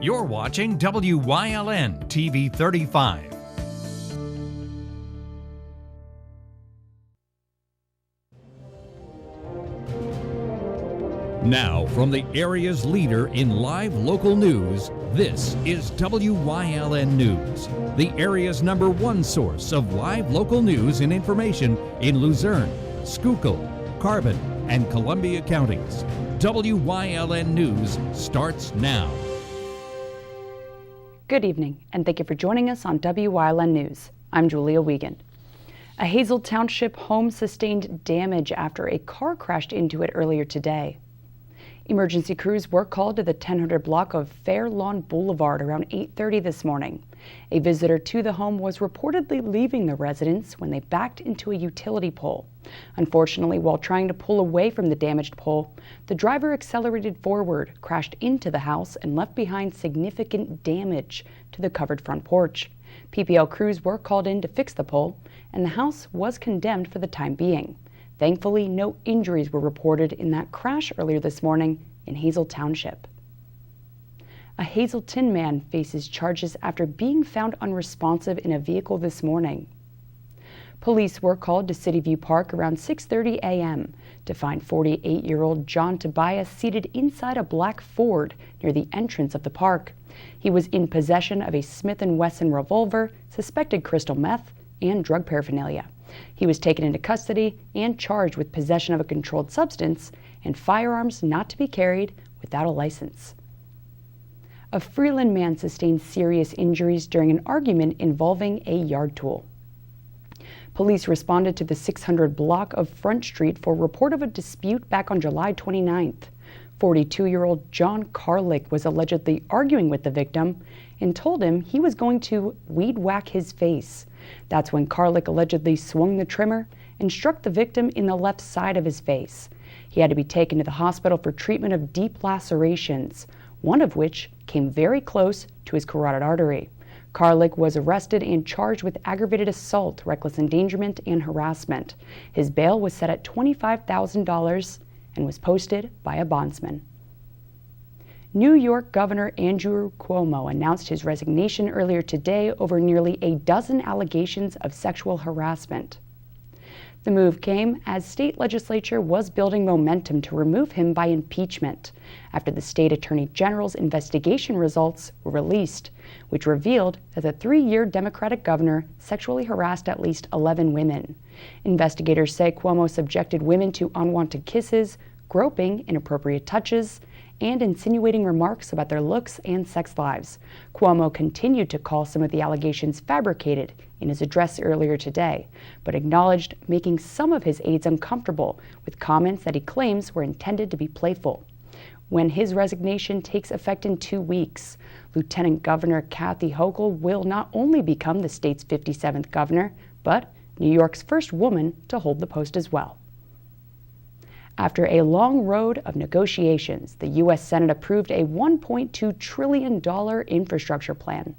You're watching WYLN TV 35. Now, from the area's leader in live local news, this is WYLN News, the area's #1 source of live local news and information in Luzerne, Schuylkill, Carbon, and Columbia counties. WYLN News starts now. Good evening, and thank you for joining us on WYLN News. I'm Julia Wiegand. A Hazleton Township home sustained damage after a car crashed into it earlier today. Emergency crews were called to the 1000 block of Fair Lawn Boulevard around 8:30 this morning. A visitor to the home was reportedly leaving the residence when they backed into a utility pole. Unfortunately, while trying to pull away from the damaged pole, the driver accelerated forward, crashed into the house, and left behind significant damage to the covered front porch. PPL crews were called in to fix the pole, and the house was condemned for the time being. Thankfully, no injuries were reported in that crash earlier this morning in Hazleton Township. A Hazleton man faces charges after being found unresponsive in a vehicle this morning. Police were called to City View Park around 6:30 a.m. to find 48-year-old John Tobias seated inside a black Ford near the entrance of the park. He was in possession of a Smith & Wesson revolver, suspected crystal meth, and drug paraphernalia. He was taken into custody and charged with possession of a controlled substance and firearms not to be carried without a license. A Freeland man sustained serious injuries during an argument involving a yard tool. Police responded to the 600 block of Front Street for report of a dispute back on July 29th. 42-year-old John Carlick was allegedly arguing with the victim and told him he was going to weed whack his face. That's when Carlick allegedly swung the trimmer and struck the victim in the left side of his face. He had to be taken to the hospital for treatment of deep lacerations, one of which came very close to his carotid artery. Carlick was arrested and charged with aggravated assault, reckless endangerment, and harassment. His bail was set at $25,000 and was posted by a bondsman. New York Governor Andrew Cuomo announced his resignation earlier today over nearly a dozen allegations of sexual harassment. The move came as state legislature was building momentum to remove him by impeachment after the state attorney general's investigation results were released, which revealed that the 3-year Democratic governor sexually harassed at least 11 women. Investigators say Cuomo subjected women to unwanted kisses, groping, inappropriate touches, and insinuating remarks about their looks and sex lives. Cuomo continued to call some of the allegations fabricated in his address earlier today, but acknowledged making some of his aides uncomfortable with comments that he claims were intended to be playful. When his resignation takes effect in 2 weeks, Lieutenant Governor Kathy Hochul will not only become the state's 57th governor, but New York's first woman to hold the post as well. After a long road of negotiations, the U.S. Senate approved a $1.2 trillion infrastructure plan.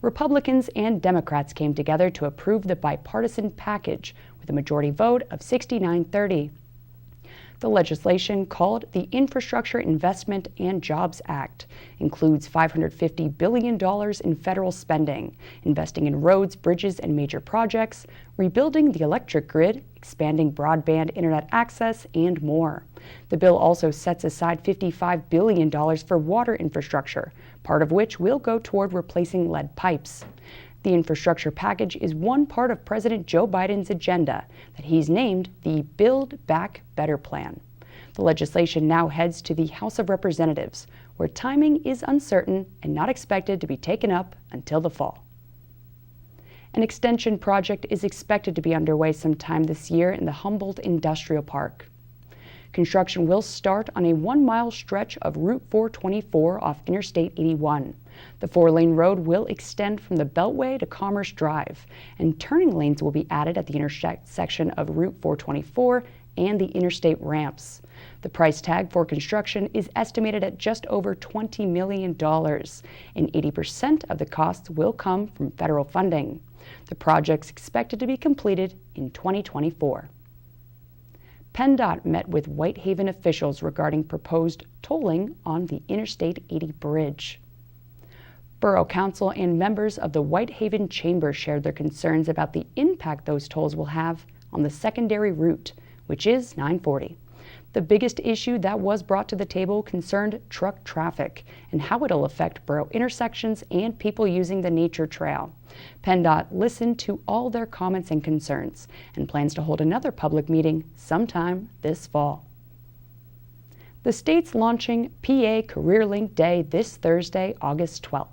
Republicans and Democrats came together to approve the bipartisan package with a majority vote of 69-30. The legislation, called the Infrastructure Investment and Jobs Act, includes $550 billion in federal spending, investing in roads, bridges, and major projects, rebuilding the electric grid, expanding broadband internet access, and more. The bill also sets aside $55 billion for water infrastructure, part of which will go toward replacing lead pipes. The infrastructure package is one part of President Joe Biden's agenda that he's named the Build Back Better plan. The legislation now heads to the House of Representatives, where timing is uncertain and not expected to be taken up until the fall. An extension project is expected to be underway sometime this year in the Humboldt Industrial Park. Construction will start on a 1-mile stretch of Route 424 off Interstate 81. The 4-lane road will extend from the Beltway to Commerce Drive, and turning lanes will be added at the intersection of Route 424 and the interstate ramps. The price tag for construction is estimated at just over $20 million, and 80% of the costs will come from federal funding. The project's expected to be completed in 2024. PennDOT met with Whitehaven officials regarding proposed tolling on the Interstate 80 bridge. Borough Council and members of the Whitehaven Chamber shared their concerns about the impact those tolls will have on the secondary route, which is 940. The biggest issue that was brought to the table concerned truck traffic and how it'll affect borough intersections and people using the nature trail. PennDOT listened to all their comments and concerns and plans to hold another public meeting sometime this fall. The state's launching PA CareerLink Day this Thursday, August 12th.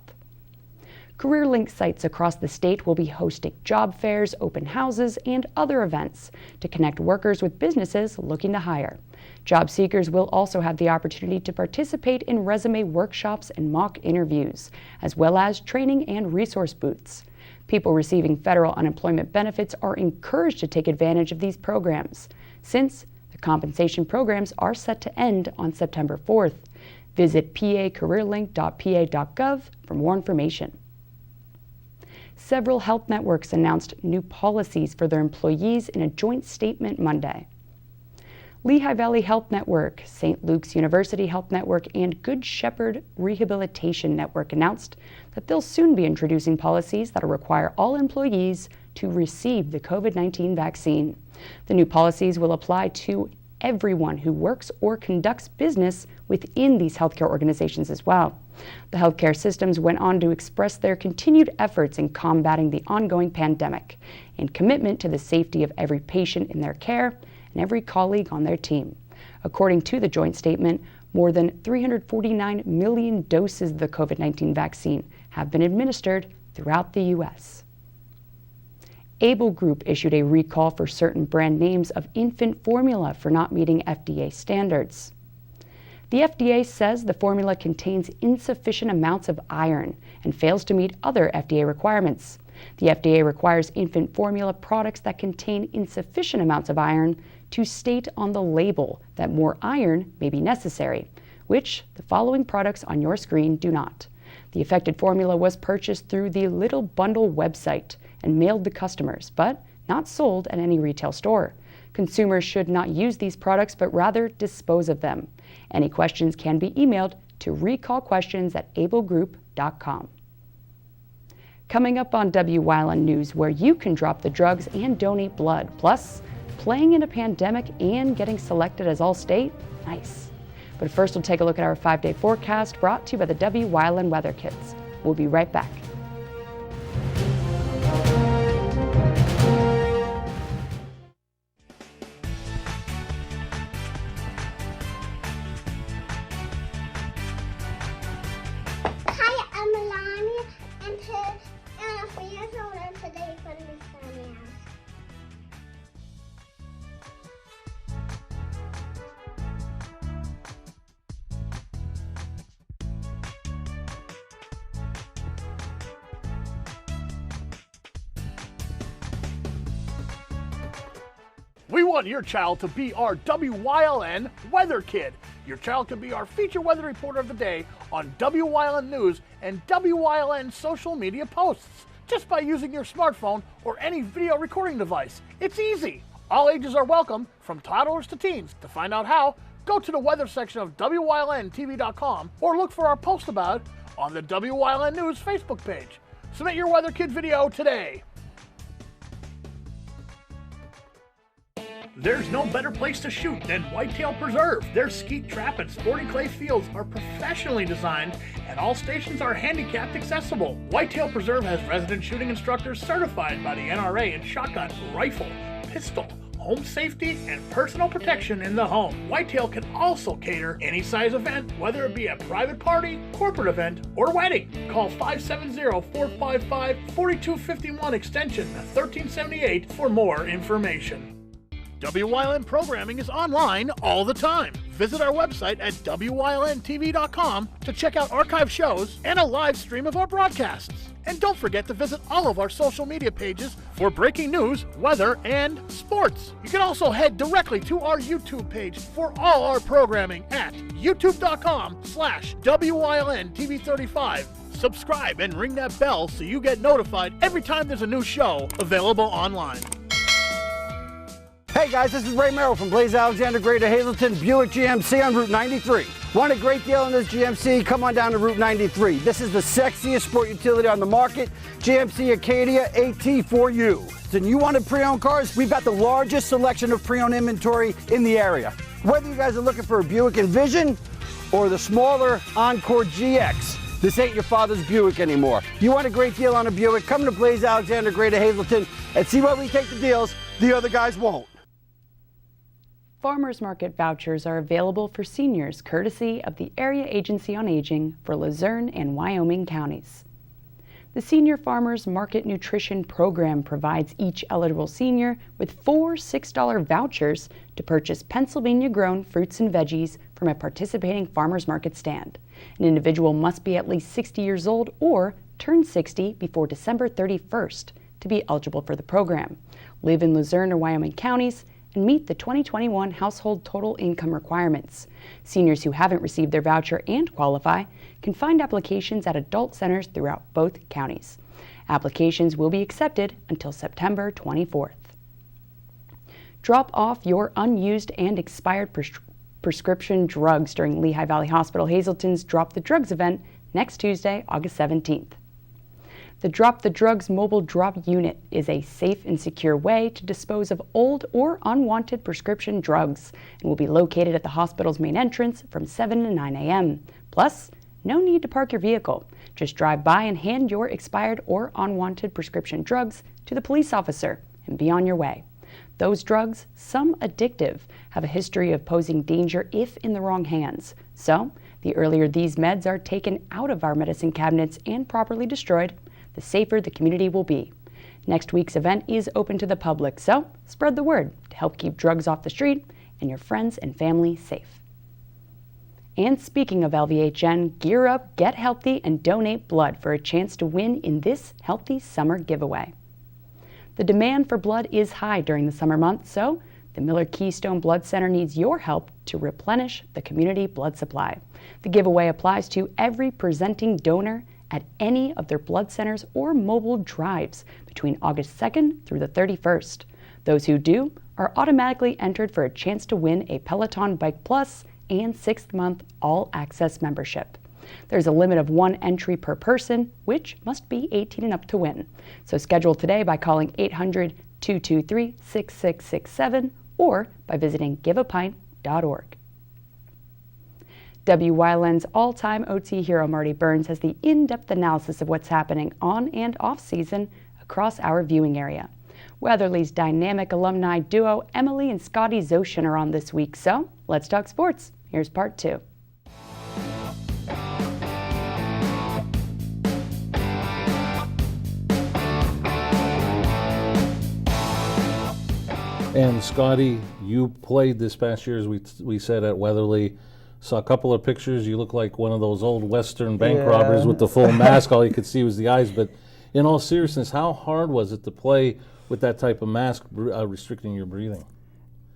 CareerLink sites across the state will be hosting job fairs, open houses, and other events to connect workers with businesses looking to hire. Job seekers will also have the opportunity to participate in resume workshops and mock interviews, as well as training and resource booths. People receiving federal unemployment benefits are encouraged to take advantage of these programs, since the compensation programs are set to end on September 4th. Visit pacareerlink.pa.gov for more information. Several health networks announced new policies for their employees in a joint statement Monday. Lehigh Valley Health Network, St. Luke's University Health Network, and Good Shepherd Rehabilitation Network announced that they'll soon be introducing policies that will require all employees to receive the COVID-19 vaccine. The new policies will apply to everyone who works or conducts business within these healthcare organizations as well. The healthcare systems went on to express their continued efforts in combating the ongoing pandemic and commitment to the safety of every patient in their care and every colleague on their team. According to the joint statement, more than 349 million doses of the COVID-19 vaccine have been administered throughout the U.S. Able Group issued a recall for certain brand names of infant formula for not meeting FDA standards. The FDA says the formula contains insufficient amounts of iron and fails to meet other FDA requirements. The FDA requires infant formula products that contain insufficient amounts of iron to state on the label that more iron may be necessary, which the following products on your screen do not. The affected formula was purchased through the Little Bundle website and mailed to customers, but not sold at any retail store. Consumers should not use these products, but rather dispose of them. Any questions can be emailed to recallquestions@ablegroup.com. Coming up on Wyln News, where you can drop the drugs and donate blood, plus playing in a pandemic and getting selected as All-State? Nice. But first, we'll take a look at our 5-day forecast brought to you by the Wyln Weather Kits. We'll be right back. Hi, I'm Melania, and I'm 4 years old, and today for the Miss Family House. We want your child to be our WYLN Weather Kid. Your child can be our feature weather reporter of the day on WYLN News and WYLN social media posts, just by using your smartphone or any video recording device. It's easy. All ages are welcome, from toddlers to teens. To find out how, go to the weather section of WYLNTV.com or look for our post about it on the WYLN News Facebook page. Submit your Weather Kid video today. There's no better place to shoot than Whitetail Preserve. Their skeet trap and sporting clay fields are professionally designed, and all stations are handicapped accessible. Whitetail Preserve has resident shooting instructors certified by the NRA in shotgun, rifle, pistol, home safety, and personal protection in the home. Whitetail can also cater any size event, whether it be a private party, corporate event, or wedding. Call 570-455-4251 extension 1378 for more information. WYLN programming is online all the time. Visit our website at WYLNTV.com to check out archive shows and a live stream of our broadcasts. And don't forget to visit all of our social media pages for breaking news, weather, and sports. You can also head directly to our YouTube page for all our programming at youtube.com/WYLNTV35. Subscribe and ring that bell so you get notified every time there's a new show available online. Hey guys, this is Ray Merrill from Blaze Alexander Greater Hazleton Buick GMC on Route 93. Want a great deal on this GMC? Come on down to Route 93. This is the sexiest sport utility on the market, GMC Acadia AT4U. And you wanted pre-owned cars? We've got the largest selection of pre-owned inventory in the area. Whether you guys are looking for a Buick Envision or the smaller Encore GX, this ain't your father's Buick anymore. You want a great deal on a Buick? Come to Blaze Alexander Greater Hazleton and see why we take the deals the other guys won't. Farmers Market vouchers are available for seniors courtesy of the Area Agency on Aging for Luzerne and Wyoming counties. The Senior Farmers Market Nutrition Program provides each eligible senior with 4 $6 vouchers to purchase Pennsylvania-grown fruits and veggies from a participating farmers market stand. An individual must be at least 60 years old or turn 60 before December 31st to be eligible for the program, live in Luzerne or Wyoming counties, and meet the 2021 household total income requirements. Seniors who haven't received their voucher and qualify can find applications at adult centers throughout both counties. Applications will be accepted until September 24th. Drop off your unused and expired prescription drugs during Lehigh Valley Hospital Hazleton's Drop the Drugs event next Tuesday, August 17th. The Drop the Drugs mobile drop unit is a safe and secure way to dispose of old or unwanted prescription drugs and will be located at the hospital's main entrance from 7 to 9 a.m. Plus, no need to park your vehicle. Just drive by and hand your expired or unwanted prescription drugs to the police officer and be on your way. Those drugs, some addictive, have a history of posing danger if in the wrong hands. So, the earlier these meds are taken out of our medicine cabinets and properly destroyed, the safer the community will be. Next week's event is open to the public, so spread the word to help keep drugs off the street and your friends and family safe. And speaking of LVHN, gear up, get healthy, and donate blood for a chance to win in this Healthy Summer giveaway. The demand for blood is high during the summer months, so the Miller Keystone Blood Center needs your help to replenish the community blood supply. The giveaway applies to every presenting donor at any of their blood centers or mobile drives between August 2nd through the 31st. Those who do are automatically entered for a chance to win a Peloton Bike Plus and 6th-month all-access membership. There's a limit of 1 entry per person, which must be 18 and up to win. So schedule today by calling 800-223-6667 or by visiting giveapint.org. Wyln's all-time OT hero Marty Burns has the in-depth analysis of what's happening on and off-season across our viewing area. Weatherly's dynamic alumni duo Emily and Scotty Zoshin are on this week, so let's talk sports. Here's part 2. And Scotty, you played this past year, as we said, at Weatherly. Saw a couple of pictures. You look like one of those old Western bank robbers with the full mask. All you could see was the eyes. But in all seriousness, how hard was it to play with that type of mask restricting your breathing?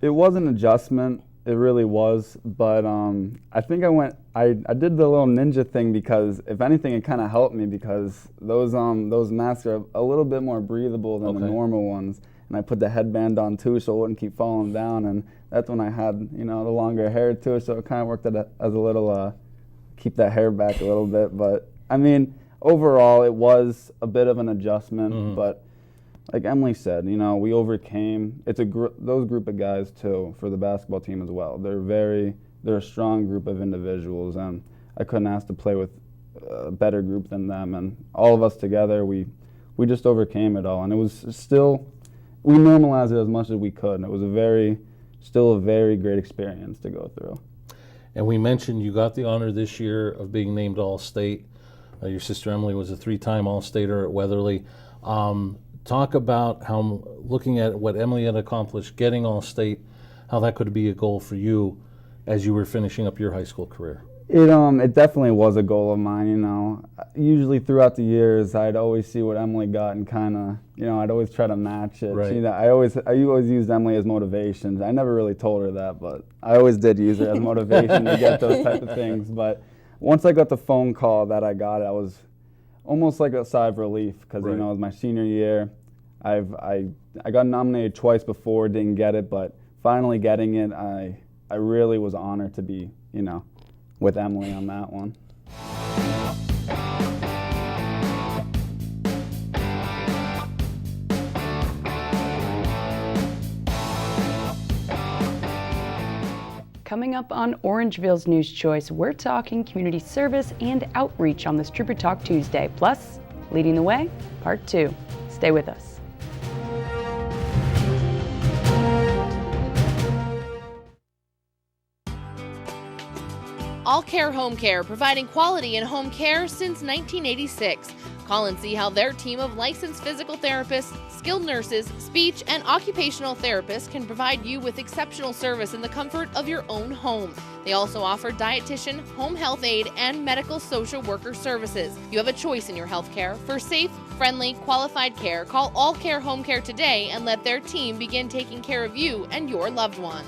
It was an adjustment. It really was. But I think I did the little ninja thing because, if anything, it kind of helped me because those masks are a little bit more breathable than the normal ones. And I put the headband on too, so it wouldn't keep falling down. And that's when I had, the longer hair too, so it kind of worked as a little, keep that hair back a little bit. But I mean, overall, it was a bit of an adjustment. But like Emily said, we overcame. It's those group of guys too for the basketball team as well. They're a strong group of individuals, and I couldn't ask to play with a better group than them. And all of us together, we just overcame it all, and it was still. We normalized it as much as we could, and it was still a very great experience to go through. And we mentioned you got the honor this year of being named All-State. Your sister Emily was a 3-time All-Stater at Weatherly. Talk about how, looking at what Emily had accomplished, getting All-State, how that could be a goal for you as you were finishing up your high school career. It definitely was a goal of mine, Usually throughout the years, I'd always see what Emily got and kind of, I'd always try to match it. Right. I always used Emily as motivation. I never really told her that, but I always did use her as motivation to get those type of things. But once I got the phone call that I got it, I was almost like a sigh of relief because, it was my senior year. I got nominated twice before, didn't get it, but finally getting it, I really was honored to be, with Emily on that one. Coming up on Orangeville's News Choice, we're talking community service and outreach on this Trooper Talk Tuesday. Plus, Leading the Way, Part 2. Stay with us. All Care Home Care, providing quality in home care since 1986. Call and see how their team of licensed physical therapists, skilled nurses, speech, and occupational therapists can provide you with exceptional service in the comfort of your own home. They also offer dietitian, home health aide, and medical social worker services. You have a choice in your health care. For safe, friendly, qualified care, call All Care Home Care today and let their team begin taking care of you and your loved ones.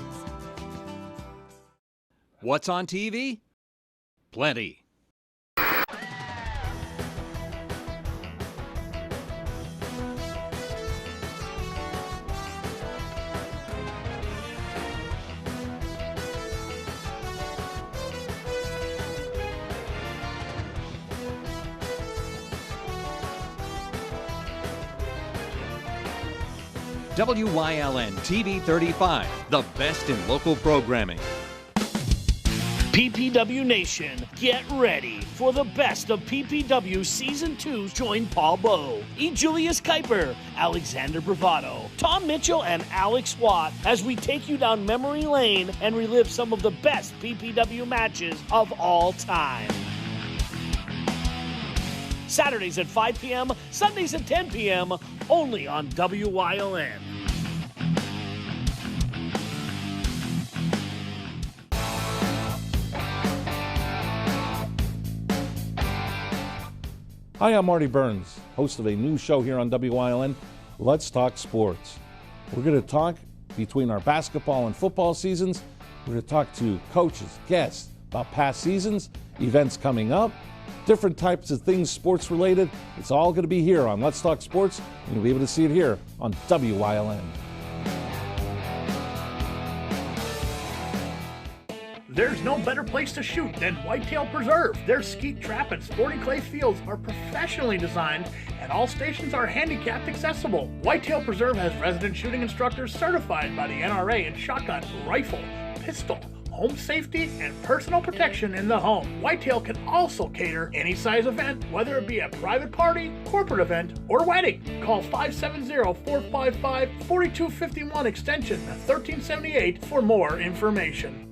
What's on TV? Plenty. WYLN TV 35, the best in local programming. PPW Nation, get ready for the best of PPW Season 2. Join Paul Bowe, E. Julius Kuiper, Alexander Bravado, Tom Mitchell, and Alex Watt as we take you down memory lane and relive some of the best PPW matches of all time. Saturdays at 5 p.m., Sundays at 10 p.m., only on WYLN. Hi, I'm Marty Burns, host of a new show here on WYLN, Let's Talk Sports. We're going to talk between our basketball and football seasons. We're going to talk to coaches, guests about past seasons, events coming up, different types of things sports related. It's all going to be here on Let's Talk Sports, and you'll be able to see it here on WYLN. There's no better place to shoot than Whitetail Preserve. Their skeet trap and sporting clay fields are professionally designed, and all stations are handicapped accessible. Whitetail Preserve has resident shooting instructors certified by the NRA in shotgun, rifle, pistol, home safety, and personal protection in the home. Whitetail can also cater any size event, whether it be a private party, corporate event, or wedding. Call 570-455-4251 extension 1378 for more information.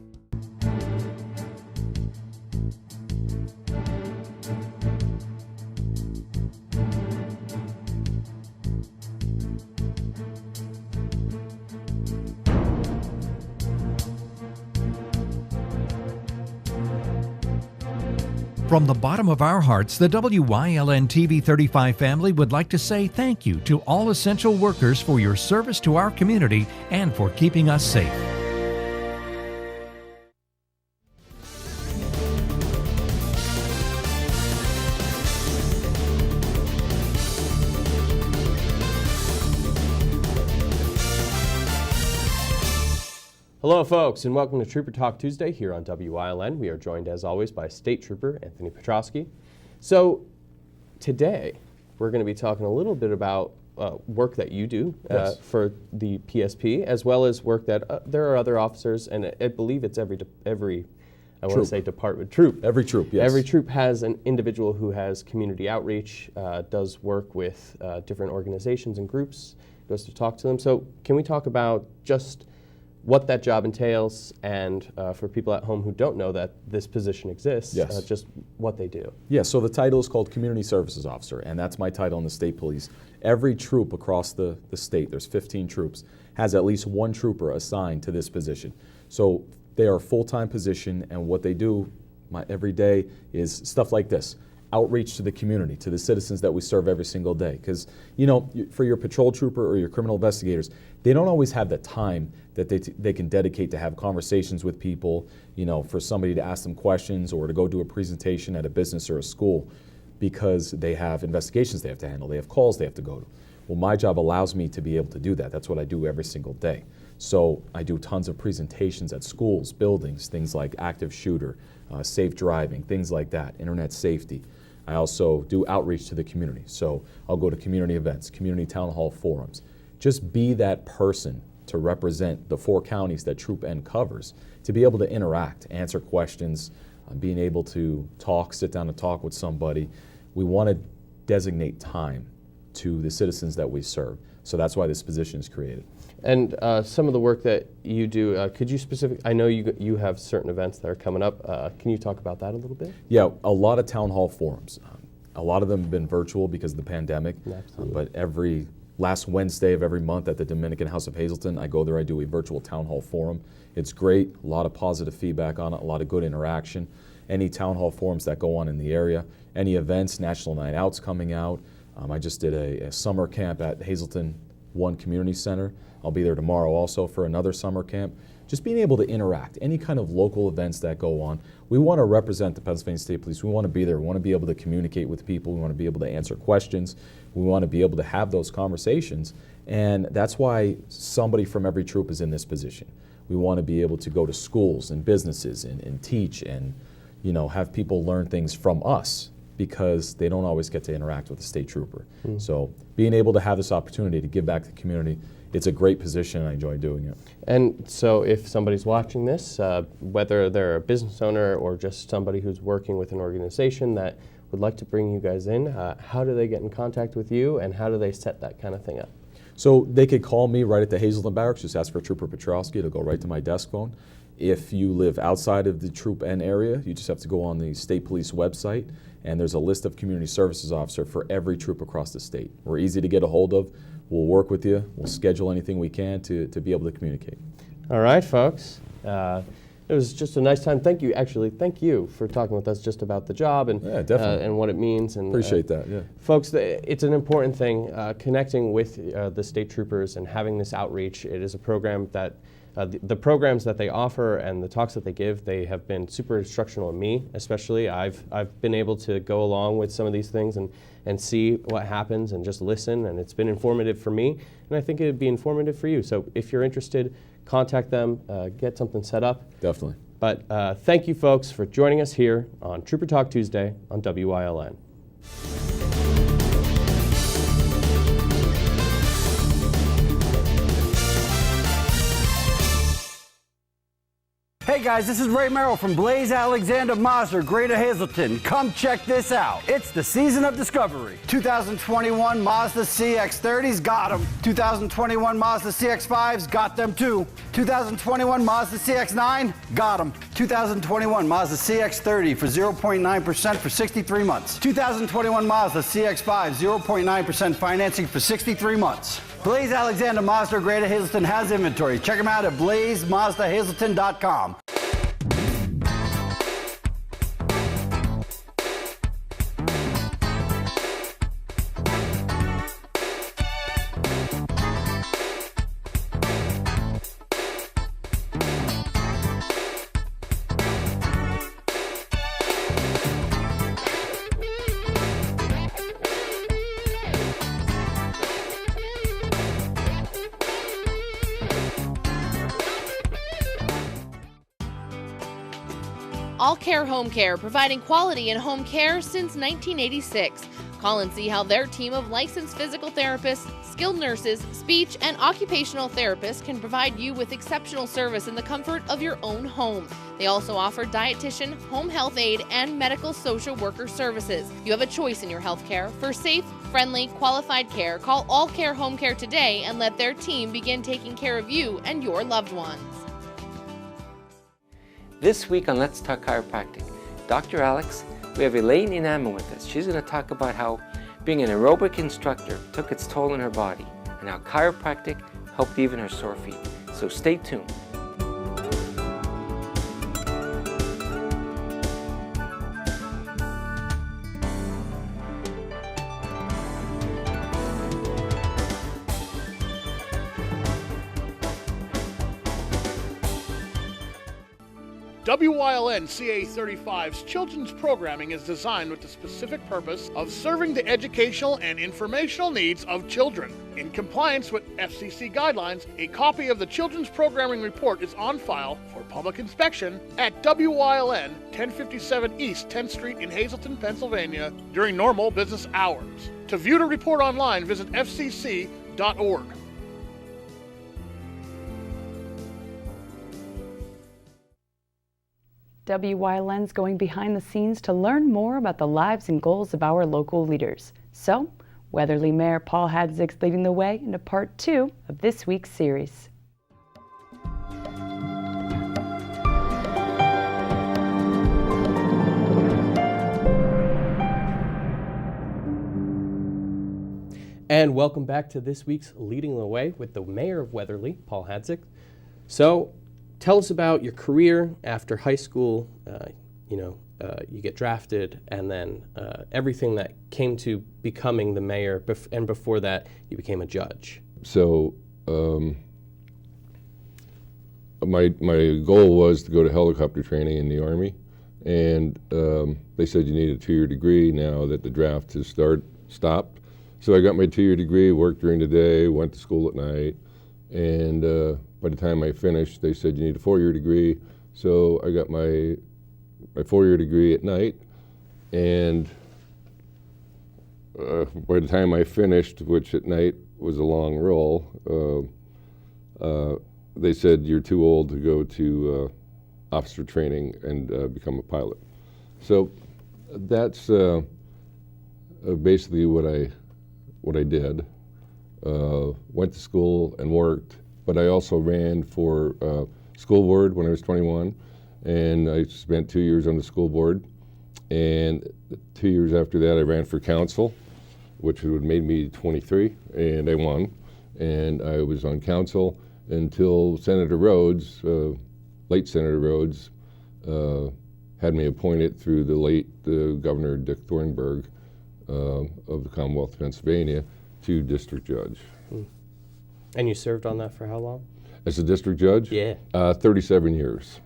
From the bottom of our hearts, the WYLN TV 35 family would like to say thank you to all essential workers for your service to our community and for keeping us safe. Hello folks, and welcome to Trooper Talk Tuesday here on WYLN. We are joined as always by State Trooper Anthony Petrosky. So today we're going to be talking a little bit about work that you do for the PSP, as well as work that there are other officers, and I believe it's every I want to say department, troop. Every troop, yes. Every troop has an individual who has community outreach, does work with different organizations and groups, goes to talk to them. So can we talk about just what that job entails, and for people at home who don't know that this position exists, yes. Just what they do. Yeah, so the title is called Community Services Officer, and that's my title in the state police. Every troop across the state, there's 15 troops, has at least one trooper assigned to this position. So they are a full-time position, and what they do every day is stuff like this. Outreach to the community, to the citizens that we serve every single day. Because, you know, for your patrol trooper or your criminal investigators, they don't always have the time that they can dedicate to have conversations with people, you know, for somebody to ask them questions or to go do a presentation at a business or a school, because they have investigations they have to handle, they have calls they have to go to. Well, my job allows me to be able to do that. That's what I do every single day. So I do tons of presentations at schools, buildings, things like active shooter, safe driving, things like that, internet safety. I also do outreach to the community. So I'll go to community events, community town hall forums. Just be that person to represent the 4 counties that Troop N covers, to be able to interact, answer questions, being able to talk, sit down and talk with somebody. We want to designate time to the citizens that we serve. So that's why this position is created. And some of the work that you do, could you I know you have certain events that are coming up. Can you talk about that a little bit? Yeah, a lot of town hall forums. A lot of them have been virtual because of the pandemic. But every last Wednesday of every month at the Dominican House of Hazleton, I go there, I do a virtual town hall forum. It's great, a lot of positive feedback on it, a lot of good interaction. Any town hall forums that go on in the area, any events, National Night Out's coming out. I just did a summer camp at Hazleton 1 Community Center. I'll be there tomorrow also for another summer camp. Just being able to interact, any kind of local events that go on. We want to represent the Pennsylvania State Police. We want to be there. We want to be able to communicate with people. We want to be able to answer questions. We want to be able to have those conversations. And that's why somebody from every troop is in this position. We want to be able to go to schools and businesses and teach and, you know, have people learn things from us, because they don't always get to interact with a state trooper. So being able to have this opportunity to give back to the community, it's a great position and I enjoy doing it. And so if somebody's watching this, whether they're a business owner or just somebody who's working with an organization that would like to bring you guys in, how do they get in contact with you and how do they set that kind of thing up? So they could call me right at the Hazleton Barracks, just ask for Trooper Petrowski, it'll go right to my desk phone. If you live outside of the Troop N area, you just have to go on the State Police website, and there's a list of community services officer for every troop across the state. We're easy to get a hold of. We'll work with you. We'll schedule anything we can to be able to communicate. All right, folks. It was just a nice time. Thank you, actually. Thank you for talking with us just about the job and and what it means. And appreciate that. Yeah, folks, it's an important thing. Connecting with the state troopers and having this outreach. It is a program that. The programs that they offer and the talks that they give, they have been super instructional in me, especially. I've been able to go along with some of these things and see what happens and just listen, and it's been informative for me, and I think it would be informative for you. So if you're interested, contact them, get something set up. Definitely. But thank you, folks, for joining us here on Trooper Talk Tuesday on WYLN. Hey guys, this is Ray Merrill from Blaze Alexander Mazda, Greater Hazleton. Come check this out. It's the season of discovery. 2021 Mazda CX-30s, got them. 2021 Mazda CX-5s, got them too. 2021 Mazda CX-9, got them. 2021 Mazda CX-30 for 0.9% for 63 months. 2021 Mazda CX-5, 0.9% financing for 63 months. Blaze Alexander Mazda Greater Hazleton has inventory. Check them out at blazemazdahazelton.com. All Care Home Care, providing quality in home care since 1986. Call and see how their team of licensed physical therapists, skilled nurses, speech, and occupational therapists can provide you with exceptional service in the comfort of your own home. They also offer dietitian, home health aide, and medical social worker services. You have a choice in your health care. For safe, friendly, qualified care, call All Care Home Care today and let their team begin taking care of you and your loved ones. This week on Let's Talk Chiropractic, Dr. Alex, we have Elaine Inama with us. She's going to talk about how being an aerobic instructor took its toll on her body and how chiropractic helped even her sore feet. So stay tuned. WYLN CA35's children's programming is designed with the specific purpose of serving the educational and informational needs of children. In compliance with FCC guidelines, a copy of the Children's Programming Report is on file for public inspection at WYLN 1057 East 10th Street in Hazleton, Pennsylvania during normal business hours. To view the report online, visit fcc.org. WYLN's going behind the scenes to learn more about the lives and goals of our local leaders. So, Weatherly Mayor Paul Hadzik's leading the way into part 2 of this week's series. And welcome back to this week's Leading the Way with the Mayor of Weatherly, Paul Hadzik. So, tell us about your career after high school. You get drafted, and then everything that came to becoming the mayor, and before that, you became a judge. So, my goal was to go to helicopter training in the Army, and they said you need a 2-year degree now that the draft has stopped. So I got my 2-year degree, worked during the day, went to school at night, and by the time I finished, they said you need a 4-year degree. So I got my 4-year degree at night, and by the time I finished, which at night was a long roll, they said you're too old to go to officer training and become a pilot. So that's basically what I did. Went to school and worked, but I also ran for school board when I was 21, and I spent 2 years on the school board. And 2 years after that, I ran for council, which would have made me 23, and I won. And I was on council until Senator Rhodes, late Senator Rhodes, had me appointed through the late Governor Dick Thornburg of the Commonwealth of Pennsylvania to district judge. And you served on that for how long? As a district judge? Yeah. 37 years.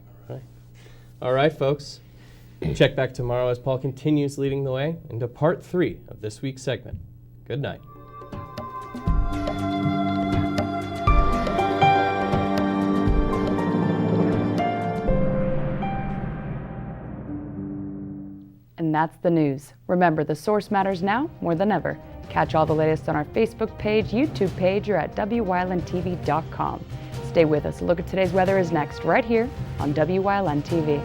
All right, folks. Check back tomorrow as Paul continues leading the way into part 3 of this week's segment. Good night. And that's the news. Remember, the source matters now more than ever. Catch all the latest on our Facebook page, YouTube page, or at WYLNTV.com. Stay with us. A look at today's weather is next, right here on WYLN TV.